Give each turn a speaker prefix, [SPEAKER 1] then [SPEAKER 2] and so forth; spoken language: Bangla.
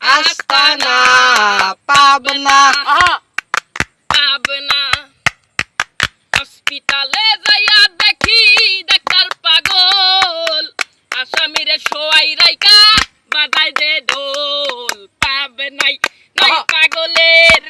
[SPEAKER 1] আস্তানা পাবনা
[SPEAKER 2] পাবনা হসপিটালে যাইয়া দেখি ডাক্তার পাগল আসামিরে শোয়াই রাইকা বাজাই দে ঢোল পাবনাই নাই পাগলের